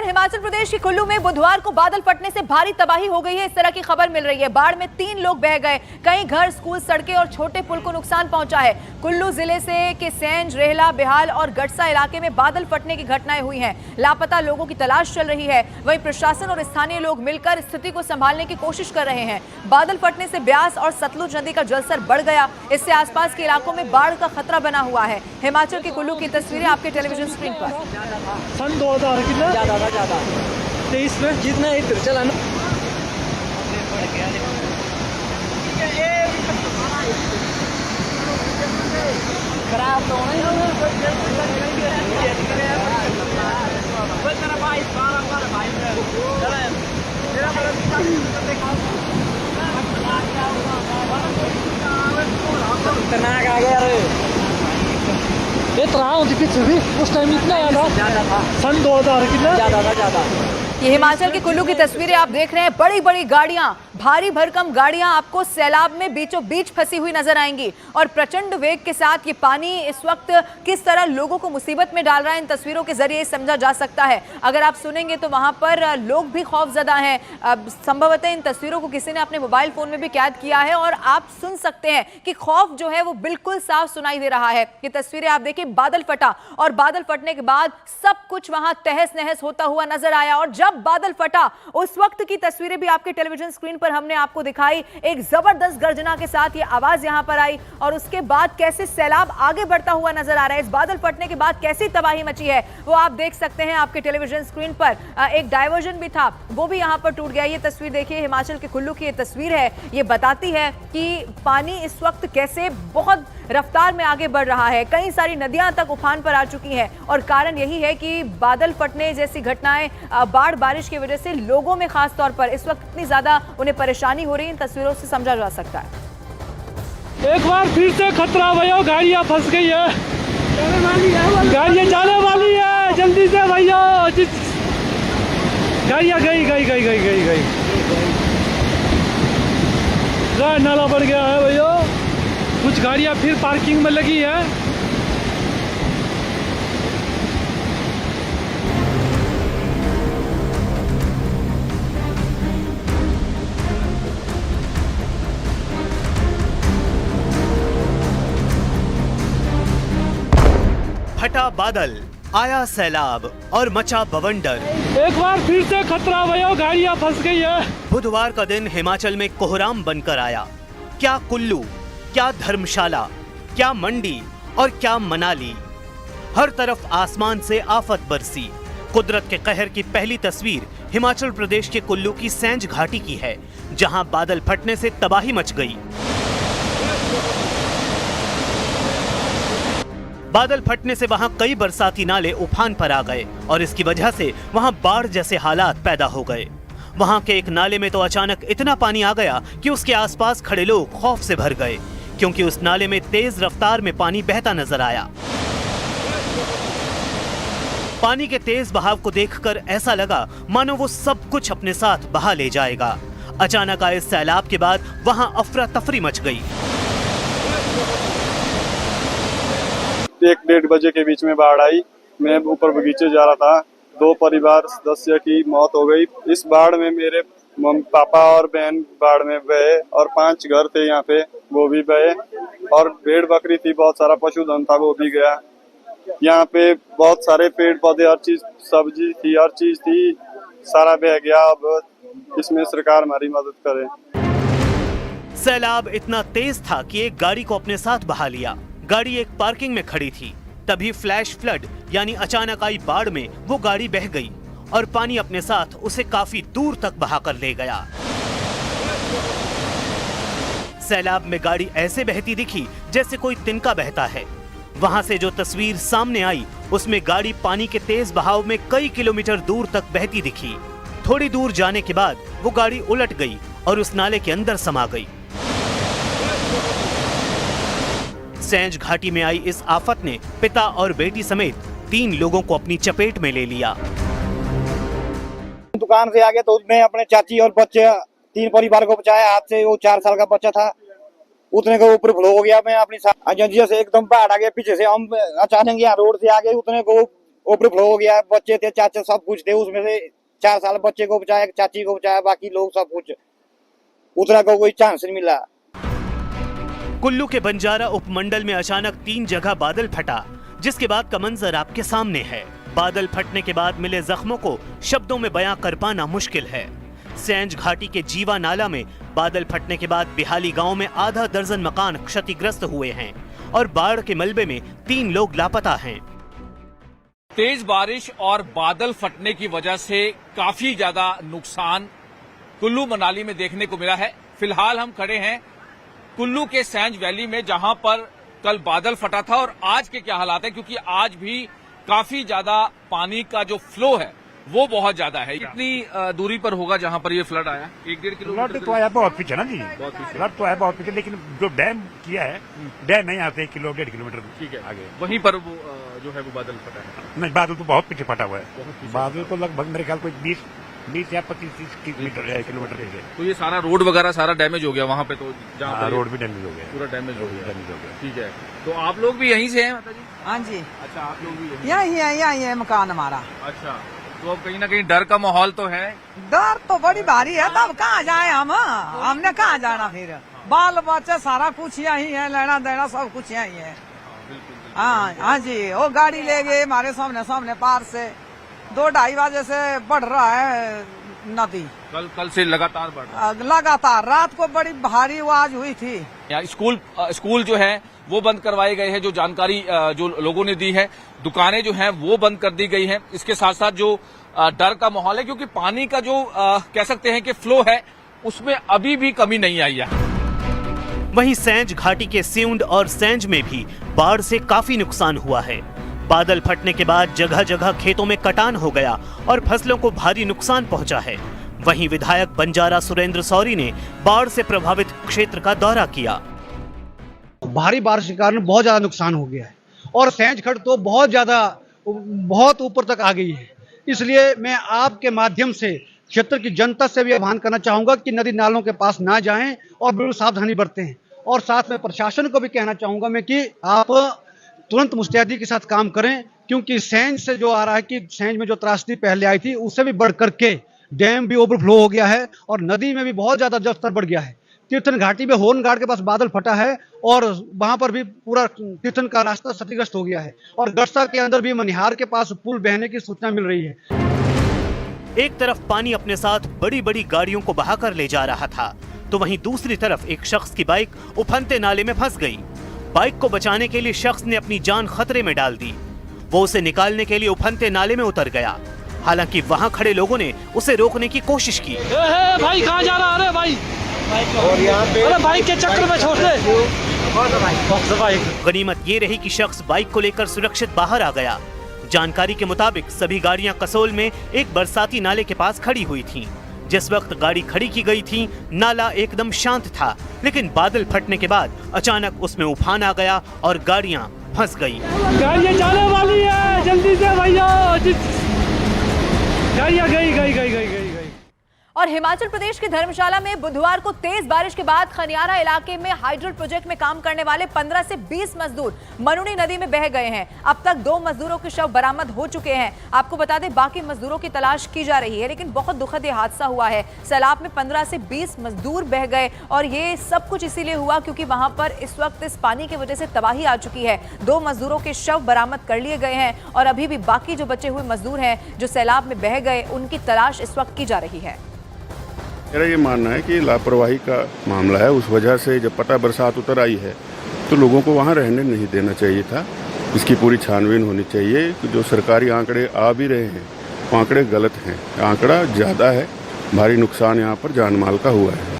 हिमाचल प्रदेश के कुल्लू में बुधवार को बादल फटने से भारी तबाही हो गई है। इस तरह की खबर मिल रही है। बाढ़ में 3 लोग बह गए, कई घर, स्कूल, सड़कें और छोटे पुल को नुकसान पहुंचा है। कुल्लू जिले से के सेंज, रेहला, बेहाल और गड़सा इलाके में बादल फटने की घटनाएं हुई हैं। लापता लोगों की तलाश चल रही है। वहीं प्रशासन और स्थानीय लोग मिलकर स्थिति को संभालने की कोशिश कर रहे हैं। बादल फटने से ब्यास और सतलुज नदी का जलस्तर बढ़ गया। इससे आसपास के इलाकों में बाढ़ का खतरा बना हुआ है। हिमाचल के कुल्लू की तस्वीरें आपके टेलीविजन स्क्रीन पर। सन 2000 कितना ज्यादा 23 में जितना इधर चला ना खराब तो खतरनाक आ गया रे। ये तरह होती पीछे भी उस टाइम इतना ज्यादा था। सन 2000 कितना ज्यादा। ये हिमाचल के कुल्लू की तस्वीरें आप देख रहे हैं। बड़ी बड़ी गाड़ियां, भारी भरकम गाड़ियां आपको सैलाब में बीचों बीच फंसी हुई नजर आएंगी और प्रचंड वेग के साथ ये पानी इस वक्त किस तरह लोगों को मुसीबत में डाल रहा है, इन तस्वीरों के जरिए समझा जा सकता है। अगर आप सुनेंगे तो वहां पर लोग भी खौफजदा हैं। संभवतः इन तस्वीरों को किसी ने अपने मोबाइल फोन में भी कैद किया है और आप सुन सकते हैं कि खौफ जो है वो बिल्कुल साफ सुनाई दे रहा है। ये तस्वीरें आप देखिए, बादल फटा और बादल फटने के बाद सब कुछ वहां तहस नहस होता हुआ नजर आया। और जब बादल फटा उस वक्त की तस्वीरें भी आपके टेलीविजन स्क्रीन पर हमने आपको दिखाई। एक जबरदस्त गर्जना के साथ ये आवाज यहां पर आई और उसके बाद कैसे सैलाब आगे बढ़ता हुआ नजर आ रहा है। इस बादल फटने के बाद कैसी तबाही मची है वो आप देख सकते हैं आपके टेलीविजन स्क्रीन पर। एक डायवर्जन भी था, वो भी यहां पर टूट गया। ये तस्वीर देखिए, हिमाचल के कुल्लू की ये तस्वीर है। ये बताती है कि पानी इस वक्त कैसे बहुत रफ्तार में आगे बढ़ रहा है। कई सारी नदियां तक उफान पर आ चुकी हैं और कारण यही है कि बादल फटने जैसी घटनाएं, बाढ़ बारिश की वजह से लोगों में खास तौर पर इस वक्त इतनी ज्यादा उन्हें परेशानी हो रही है। इन तस्वीरों से समझा जा सकता है। एक बार फिर से खतरा भैया, गाड़ियां फंस गई है, गाड़ियां जाने वाली है, जल्दी से भैया। गाड़ियां गई नाला बढ़ गया है भैया। कुछ गाड़ियां फिर पार्किंग में लगी है। फटा बादल, आया सैलाब और मचा बवंडर। एक बार फिर से खतरा भैया, गाड़ियां फंस गई है। बुधवार का दिन हिमाचल में कोहराम बनकर आया। क्या कुल्लू, क्या धर्मशाला, क्या मंडी और क्या मनाली, हर तरफ आसमान से आफत बरसी। कुदरत के कहर की पहली तस्वीर हिमाचल प्रदेश के कुल्लू की सेंज घाटी की है, जहां बादल फटने से तबाही मच गई। बादल फटने से वहां कई बरसाती नाले उफान पर आ गए और इसकी वजह से वहां बाढ़ जैसे हालात पैदा हो गए। वहां के एक नाले में तो अचानक इतना पानी आ गया कि उसके आसपास खड़े लोग खौफ से भर गए, क्योंकि उस नाले में तेज रफ्तार में पानी बहता नजर आया। पानी के तेज बहाव को देखकर ऐसा लगा मानो वो सब कुछ अपने साथ बहा ले जाएगा। अचानक आए सैलाब के बाद वहां अफरा तफरी मच गई। 1-1:30 बजे के बीच में बाढ़ आई। मैं ऊपर बगीचे जा रहा था, 2 परिवार सदस्य की मौत हो गई। इस बाढ़ में मेरे पापा और बहन बाढ़ में बहे और 5 घर थे यहाँ पे, वो भी बहे और भेड़ बकरी थी, बहुत सारा पशुधन था, वो भी गया। यहाँ पे बहुत सारे पेड़ पौधे, हर चीज, सब्जी थी, हर चीज थी, सारा बह गया। अब इसमें सरकार हमारी मदद करे। सैलाब इतना तेज था कि एक गाड़ी को अपने साथ बहा लिया। गाड़ी एक पार्किंग में खड़ी थी, तभी फ्लैश फ्लड यानी अचानक आई बाढ़ में वो गाड़ी बह गई और पानी अपने साथ उसे काफी दूर तक बहाकर ले गया। सैलाब में गाड़ी ऐसे बहती दिखी जैसे कोई तिनका बहता है। वहां से जो तस्वीर सामने आई उसमें गाड़ी पानी के तेज बहाव में कई किलोमीटर दूर तक बहती दिखी। थोड़ी दूर जाने के बाद वो गाड़ी उलट गई और उस नाले के अंदर समा गई। सेंज घाटी में आई इस आफत ने पिता और बेटी समेत 3 लोगों को अपनी चपेट में ले लिया। दुकान से आगे तो उसमें अपने चाची और बच्चे 3 परिवार को बचाया। हाथ से वो 4 साल का बच्चा था, उतने को ऊपर फ्लो हो गया। मैं अपनी एजेंसी से एकदम बाढ़ आ गया, पीछे से हम अचानक यहाँ रोड से आ गए, उतने को ओवरफ्लो हो गया। बच्चे थे, चाचा सब कुछ थे, उसमें से 4 साल बच्चे को बचाया, चाची को बचाया, बाकी लोग सब कुछ उतना को कोई चांस नहीं मिला। कुल्लू के बंजारा उपमंडल में अचानक 3 जगह बादल फटा, जिसके बाद का मंजर आपके सामने है। बादल फटने के बाद मिले जख्मों को शब्दों में बयां कर पाना मुश्किल है। सैंज घाटी के जीवा नाला में बादल फटने के बाद बिहाली गांव में आधा दर्जन मकान क्षतिग्रस्त हुए हैं और बाढ़ के मलबे में 3 लोग लापता हैं। तेज बारिश और बादल फटने की वजह से काफी ज्यादा नुकसान कुल्लू मनाली में देखने को मिला है। फिलहाल हम खड़े हैं कुल्लू के सैंज वैली में, जहां पर कल बादल फटा था और आज के क्या हालात हैं, क्योंकि आज भी काफी ज्यादा पानी का जो फ्लो है वो बहुत ज्यादा है। इतनी दूरी पर होगा जहां पर ये फ्लड आया, 1-1.5 किलोमीटर। फ्लड तो आया बहुत पीछे ना जी, फ्लड तो आया बहुत पीछे, लेकिन जो डैम किया है, डैम नहीं आते 1-1.5 किलोमीटर ठीक है आगे, वहीं पर वो जो है वो बादल फटा है। नहीं, बादल तो बहुत पीछे फटा हुआ है। बादल तो लगभग मेरे ख्याल को 20 या 25 किलोमीटर पीछे। तो ये सारा रोड वगैरह सारा डैमेज हो गया वहां पे, तो जहाँ रोड भी डैमेज हो गया, पूरा डैमेज हो गया। ठीक है, तो आप लोग भी यहीं से हैं माता जी? हाँ जी, अच्छा, आप लोग भी यही है मकान हमारा। अच्छा, तो अब कहीं ना कहीं डर का माहौल तो है? डर तो बड़ी भारी है, तब कहाँ जाए हम, हमने कहाँ जाना फिर, बाल बच्चे सारा कुछ यही है, लेना देना सब कुछ यही है। हाँ हाँ जी, वो गाड़ी ले गए हमारे सामने पार से, 2-2:30 बजे से बढ़ रहा है नदी। कल से लगातार बढ़ रहा है? लगातार, रात को बड़ी भारी आवाज हुई थी। यहाँ स्कूल जो है वो बंद करवाए गए हैं, जो जानकारी जो लोगों ने दी है। दुकानें जो हैं वो बंद कर दी गई हैं। इसके साथ साथ जो डर का माहौल है, क्योंकि पानी का जो कह सकते हैं कि फ्लो है उसमें अभी भी कमी नहीं आई है। वहीं सैंज घाटी के सिउंड और सैंज में भी बाढ़ से काफी नुकसान हुआ है। बादल फटने के बाद जगह जगह खेतों में कटान हो गया और फसलों को भारी नुकसान पहुंचा है। वहीं विधायक बंजारा सुरेंद्र सौरी ने बाढ़ से प्रभावित क्षेत्र का दौरा किया। भारी बारिश के कारण बहुत ज्यादा नुकसान हो गया है और सैंज खड़ तो बहुत ऊपर तक आ गई है। इसलिए मैं आपके माध्यम से क्षेत्र की जनता से भी आह्वान करना चाहूंगा कि नदी नालों के पास ना जाएं और बिल्कुल सावधानी बरतें। और साथ में प्रशासन को भी कहना चाहूंगा मैं कि आप तुरंत मुस्तैदी के साथ काम करें, क्योंकि सैंज से जो आ रहा है कि सैंज में जो त्रासदी पहले आई थी उससे भी बढ़ करके डैम भी ओवरफ्लो हो गया है और नदी में भी बहुत ज्यादा जलस्तर बढ़ गया है। तीर्थन घाटी में होर्न घाट के पास बादल फटा है और वहां पर भी पूरा तीर्थन का रास्ता क्षतिग्रस्त हो गया है और गड़सा के अंदर भी मनिहार के पास पुल बहने की सूचना मिल रही है। एक तरफ पानी अपने साथ बड़ी बड़ी गाड़ियों को बहाकर ले जा रहा था, तो वहीं दूसरी तरफ एक शख्स की बाइक उफनते नाले में फंस गई। बाइक को बचाने के लिए शख्स ने अपनी जान खतरे में डाल दी। वो उसे निकालने के लिए उफनते नाले में उतर गया। हालांकि वहां खड़े लोगों ने उसे रोकने की कोशिश की। भाई कहाँ जा रहा है भाई? अरे बाइक के चक्कर में छोड़ दे। गनीमत ये रही कि शख्स बाइक को लेकर सुरक्षित बाहर आ गया। जानकारी के मुताबिक सभी गाड़ियां कसोल में एक बरसाती नाले के पास खड़ी हुई थीं। जिस वक्त गाड़ी खड़ी की गई थी, नाला एकदम शांत था, लेकिन बादल फटने के बाद अचानक उसमें उफान आ गया और गाड़ियां फंस गईं। गाड़ियां जाने वाली है, जल्दी से भैया, गाड़ियां गई। और हिमाचल प्रदेश के धर्मशाला में बुधवार को तेज बारिश के बाद खनियारा इलाके में हाइड्रो प्रोजेक्ट में काम करने वाले 15 से 20 मजदूर मनुनी नदी में बह गए हैं। अब तक 2 मजदूरों के शव बरामद हो चुके हैं। आपको बता दें बाकी मजदूरों की तलाश की जा रही है, लेकिन बहुत दुखद ये हादसा हुआ है। सैलाब में 15 से 20 मजदूर बह गए और ये सब कुछ इसीलिए हुआ क्योंकि वहां पर इस वक्त इस पानी की वजह से तबाही आ चुकी है। 2 मजदूरों के शव बरामद कर लिए गए हैं और अभी भी बाकी जो बचे हुए मजदूर हैं जो सैलाब में बह गए, उनकी तलाश इस वक्त की जा रही है। मेरा ये मानना है कि लापरवाही का मामला है। उस वजह से जब पता बरसात उतर आई है तो लोगों को वहाँ रहने नहीं देना चाहिए था। इसकी पूरी छानबीन होनी चाहिए कि जो सरकारी आंकड़े आ भी रहे हैं वो आंकड़े गलत हैं। आंकड़ा ज़्यादा है, भारी नुकसान यहाँ पर जान माल का हुआ है।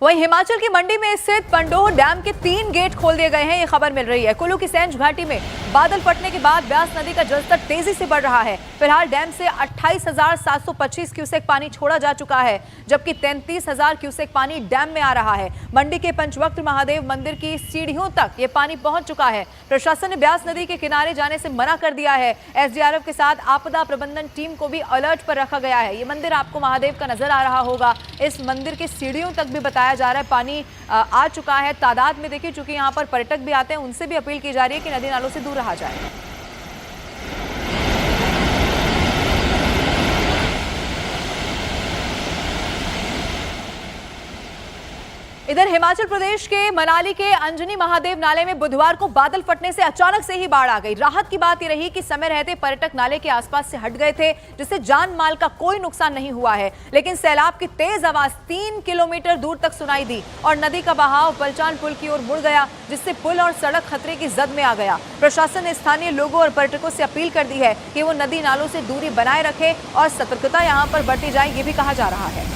वहीं हिमाचल की मंडी में स्थित पंडोह डैम के 3 गेट खोल दिए गए हैं, ये खबर मिल रही है। कुल्लू की सैंज घाटी में बादल फटने के बाद ब्यास नदी का जलस्तर तेजी से बढ़ रहा है। फिलहाल डैम से 28,725 क्यूसेक पानी छोड़ा जा चुका है, जबकि 33,000 क्यूसेक पानी डैम में आ रहा है। मंडी के पंचवक्त महादेव मंदिर की सीढ़ियों तक ये पानी पहुंच चुका है। प्रशासन ने ब्यास नदी के किनारे जाने से मना कर दिया है। एसडीआरएफ के साथ आपदा प्रबंधन टीम को भी अलर्ट पर रखा गया है। ये मंदिर आपको महादेव का नजर आ रहा होगा। इस मंदिर की सीढ़ियों तक भी बताया जा रहा है पानी आ चुका है तादाद में। देखिए, चूंकि यहाँ पर पर्यटक भी आते हैं, उनसे भी अपील की जा रही है कि नदी नालों से दूर रहा जाए। इधर हिमाचल प्रदेश के मनाली के अंजनी महादेव नाले में बुधवार को बादल फटने से अचानक से ही बाढ़ आ गई। राहत की बात यह रही कि समय रहते पर्यटक नाले के आसपास से हट गए थे, जिससे जान माल का कोई नुकसान नहीं हुआ है। लेकिन सैलाब की तेज आवाज 3 किलोमीटर दूर तक सुनाई दी और नदी का बहाव बलचान पुल की ओर मुड़ गया, जिससे पुल और सड़क खतरे की जद में आ गया। प्रशासन ने स्थानीय लोगों और पर्यटकों से अपील कर दी है कि वो नदी नालों से दूरी बनाए रखें और सतर्कता यहां पर बरती जाए, ये भी कहा जा रहा है।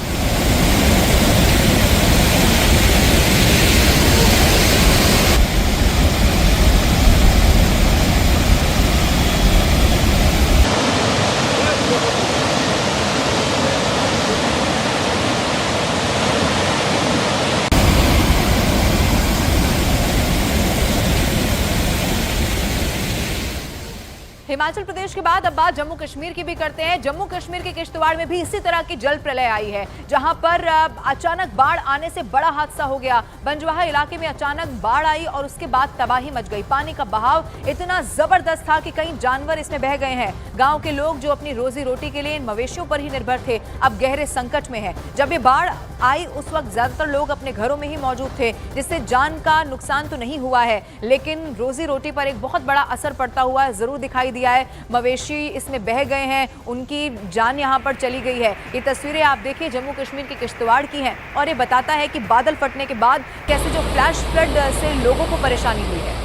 हिमाचल प्रदेश के बाद अब बात जम्मू कश्मीर की भी करते हैं। जम्मू कश्मीर के किश्तवाड़ में भी इसी तरह की जल प्रलय आई है, जहां पर अचानक बाढ़ आने से बड़ा हादसा हो गया। बंजवाहा इलाके में अचानक बाढ़ आई और उसके बाद तबाही मच गई। पानी का बहाव इतना जबरदस्त था कि कई जानवर इसमें बह गए हैं। गांव के लोग जो अपनी रोजी रोटी के लिए इन मवेशियों पर ही निर्भर थे, अब गहरे संकट में है। जब ये बाढ़ आई उस वक्त ज्यादातर लोग अपने घरों में ही मौजूद थे, जिससे जान का नुकसान तो नहीं हुआ है, लेकिन रोजी रोटी पर एक बहुत बड़ा असर पड़ता हुआ जरूर दिखाई दिया है। मवेशी इसमें बह गए हैं, उनकी जान यहां पर चली गई है। ये तस्वीरें आप देखिए जम्मू कश्मीर के किश्तवाड़ की हैं और ये बताता है कि बादल फटने के बाद कैसे जो फ्लैश फ्लड से लोगों को परेशानी हुई है।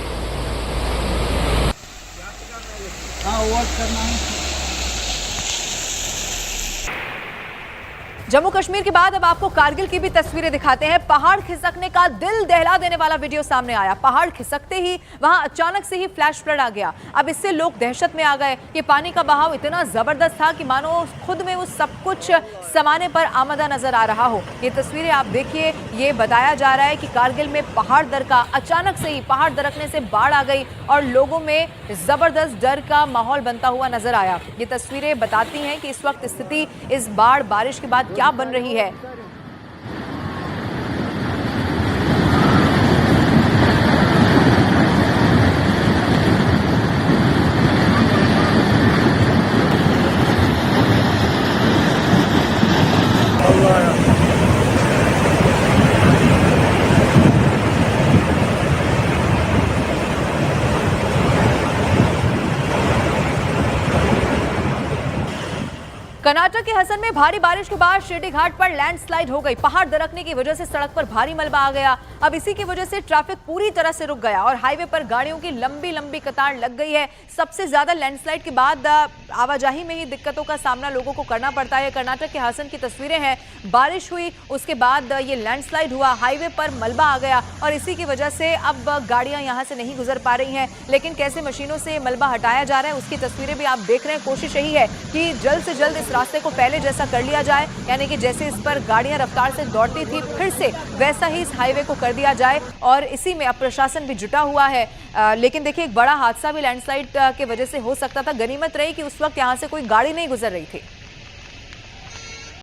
जम्मू कश्मीर के बाद अब आपको कारगिल की भी तस्वीरें दिखाते हैं। पहाड़ खिसकने का दिल दहला देने वाला वीडियो सामने आया। पहाड़ खिसकते ही वहां अचानक से ही फ्लैश फ्लड आ गया। अब इससे लोग दहशत में आ गए। ये पानी का बहाव इतना जबरदस्त था कि मानो खुद में वो सब कुछ समाने पर आमदा नजर आ रहा हो। ये तस्वीरें आप देखिए, ये बताया जा रहा है कि कारगिल में पहाड़ दरका अचानक से ही पहाड़ दरकने से बाढ़ आ गई और लोगों में जबरदस्त डर का माहौल बनता हुआ नजर आया। ये तस्वीरें बताती हैं कि इस वक्त स्थिति इस बाढ़ बारिश के बाद क्या बन रही है। कर्नाटक के हसन में भारी बारिश के बाद शिरडी घाट पर लैंडस्लाइड हो गई। पहाड़ दरकने की वजह से सड़क पर भारी मलबा आ गया। अब इसी की वजह से ट्रैफिक पूरी तरह से रुक गया और हाईवे पर गाड़ियों की लंबी लंबी कतार लग गई है। सबसे ज्यादा लैंडस्लाइड के बाद आवाजाही में ही दिक्कतों का सामना लोगों को करना पड़ता है। कर्नाटक के हसन की तस्वीरें हैं। बारिश हुई, उसके बाद ये लैंडस्लाइड हुआ, हाईवे पर मलबा आ गया और इसी की वजह से अब गाड़ियां यहां से नहीं गुजर पा रही हैं। लेकिन कैसे मशीनों से मलबा हटाया जा रहा है उसकी तस्वीरें भी आप देख रहे हैं। कोशिश यही है कि जल्द से जल्द इस रास्ते को पहले जैसा कर लिया जाए, यानी कि जैसे इस पर गाड़ियां रफ्तार से दौड़ती थी फिर से वैसा ही इस हाईवे को कर दिया जाए और इसी में अब प्रशासन भी जुटा हुआ है। लेकिन देखिए एक बड़ा हादसा भी लैंडस्लाइड के वजह से हो सकता था। गनीमत रही कि उस वक्त यहां से कोई गाड़ी नहीं गुजर रही थी।